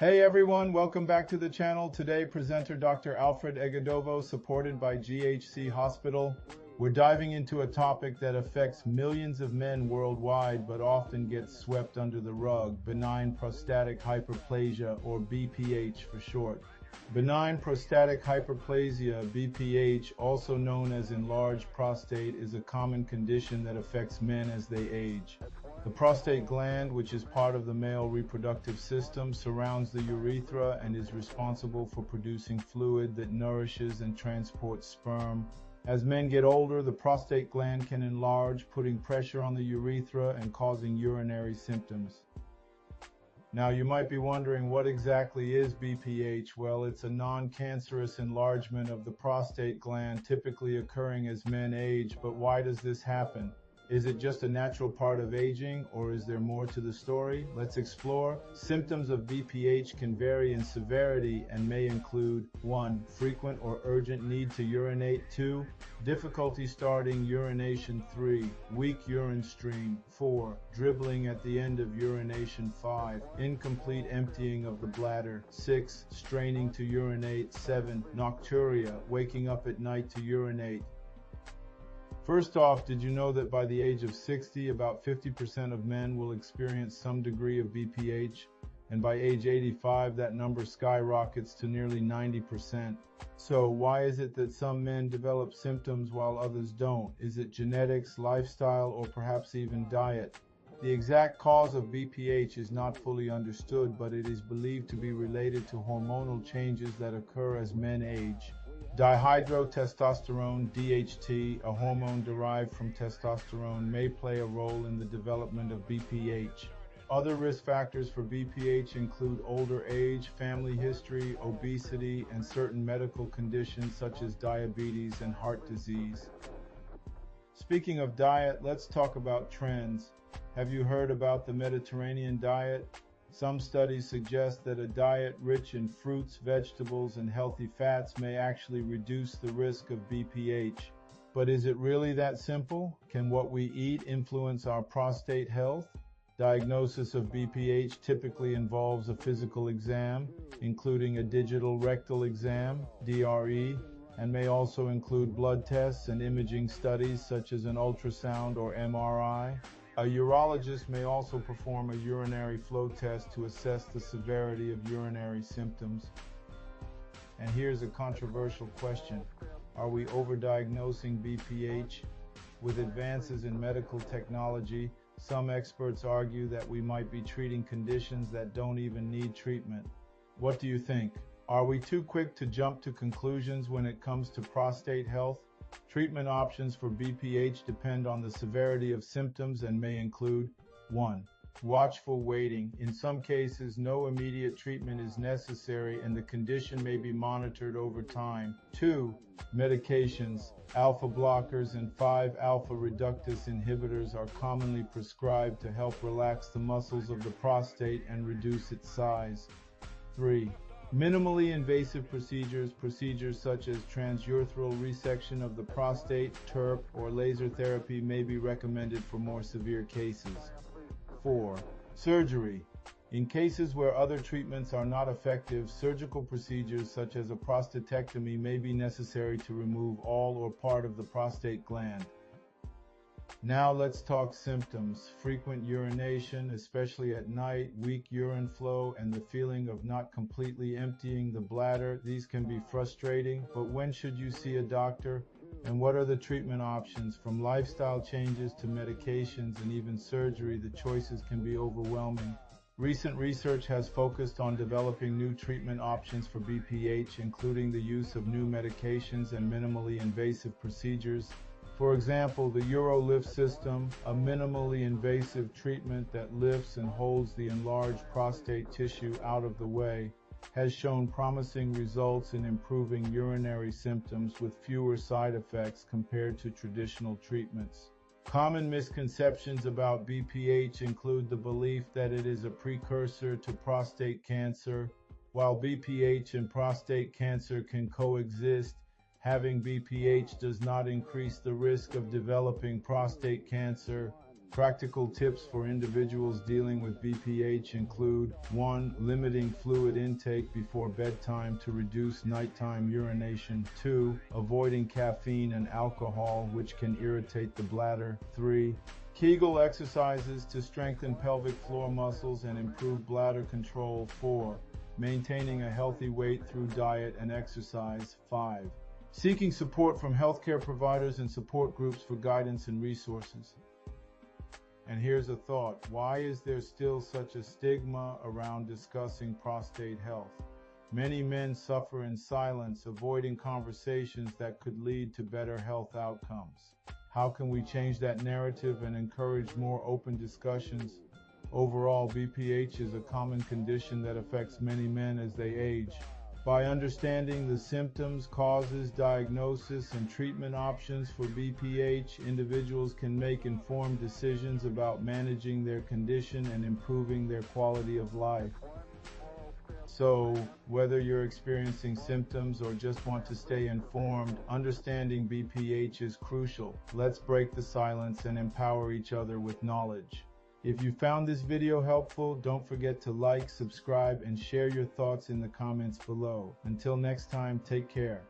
Hey everyone, welcome back to the channel. Today, presenter Dr. Alfred Egedovo, supported by GHC Hospital. We're diving into a topic that affects millions of men worldwide, but often gets swept under the rug: benign prostatic hyperplasia, or BPH for short. Benign prostatic hyperplasia, BPH, also known as enlarged prostate, is a common condition that affects men as they age. The prostate gland, which is part of the male reproductive system, surrounds the urethra and is responsible for producing fluid that nourishes and transports sperm. As men get older, the prostate gland can enlarge, putting pressure on the urethra and causing urinary symptoms. Now, you might be wondering, what exactly is BPH? Well, it's a non-cancerous enlargement of the prostate gland, typically occurring as men age. But why does this happen? Is it just a natural part of aging, or is there more to the story? Let's explore. Symptoms of BPH can vary in severity and may include 1. Frequent or urgent need to urinate. 2. Difficulty starting urination. 3. Weak urine stream. 4. Dribbling at the end of urination. 5. Incomplete emptying of the bladder. 6. Straining to urinate. 7. Nocturia, waking up at night to urinate. First off, did you know that by the age of 60, about 50% of men will experience some degree of BPH? And by age 85, that number skyrockets to nearly 90%. So why is it that some men develop symptoms while others don't? Is it genetics, lifestyle, or perhaps even diet? The exact cause of BPH is not fully understood, but it is believed to be related to hormonal changes that occur as men age. Dihydrotestosterone, DHT, a hormone derived from testosterone, may play a role in the development of BPH. Other risk factors for BPH include older age, family history, obesity, and certain medical conditions such as diabetes and heart disease. Speaking of diet, let's talk about trends. Have you heard about the Mediterranean diet? Some studies suggest that a diet rich in fruits, vegetables, and healthy fats may actually reduce the risk of BPH. But is it really that simple? Can what we eat influence our prostate health? Diagnosis of BPH typically involves a physical exam, including a digital rectal exam, DRE, and may also include blood tests and imaging studies such as an ultrasound or MRI. A urologist may also perform a urinary flow test to assess the severity of urinary symptoms. And here's a controversial question: are we overdiagnosing BPH? With advances in medical technology, some experts argue that we might be treating conditions that don't even need treatment. What do you think? Are we too quick to jump to conclusions when it comes to prostate health? Treatment options for BPH depend on the severity of symptoms and may include 1. Watchful waiting. In some cases, no immediate treatment is necessary and the condition may be monitored over time. 2. Medications. Alpha blockers and 5-alpha reductase inhibitors are commonly prescribed to help relax the muscles of the prostate and reduce its size. 3. Minimally invasive procedures such as transurethral resection of the prostate, TURP, or laser therapy may be recommended for more severe cases. 4. Surgery. In cases where other treatments are not effective, surgical procedures such as a prostatectomy may be necessary to remove all or part of the prostate gland. Now let's talk symptoms. Frequent urination, especially at night, weak urine flow, and the feeling of not completely emptying the bladder. These can be frustrating, but when should you see a doctor? And what are the treatment options? From lifestyle changes to medications and even surgery, the choices can be overwhelming. Recent research has focused on developing new treatment options for BPH, including the use of new medications and minimally invasive procedures. For example, the UroLift system, a minimally invasive treatment that lifts and holds the enlarged prostate tissue out of the way, has shown promising results in improving urinary symptoms with fewer side effects compared to traditional treatments. Common misconceptions about BPH include the belief that it is a precursor to prostate cancer. While BPH and prostate cancer can coexist, having BPH does not increase the risk of developing prostate cancer. Practical tips for individuals dealing with BPH include 1. Limiting fluid intake before bedtime to reduce nighttime urination. 2. Avoiding caffeine and alcohol, which can irritate the bladder. 3. Kegel exercises to strengthen pelvic floor muscles and improve bladder control. 4. Maintaining a healthy weight through diet and exercise. 5. Seeking support from healthcare providers and support groups for guidance and resources. And here's a thought. Why is there still such a stigma around discussing prostate health? Many men suffer in silence, avoiding conversations that could lead to better health outcomes. How can we change that narrative and encourage more open discussions? Overall, BPH is a common condition that affects many men as they age. By understanding the symptoms, causes, diagnosis, and treatment options for BPH, individuals can make informed decisions about managing their condition and improving their quality of life. So, whether you're experiencing symptoms or just want to stay informed, understanding BPH is crucial. Let's break the silence and empower each other with knowledge. If you found this video helpful, don't forget to like, subscribe, and share your thoughts in the comments below. Until next time, take care.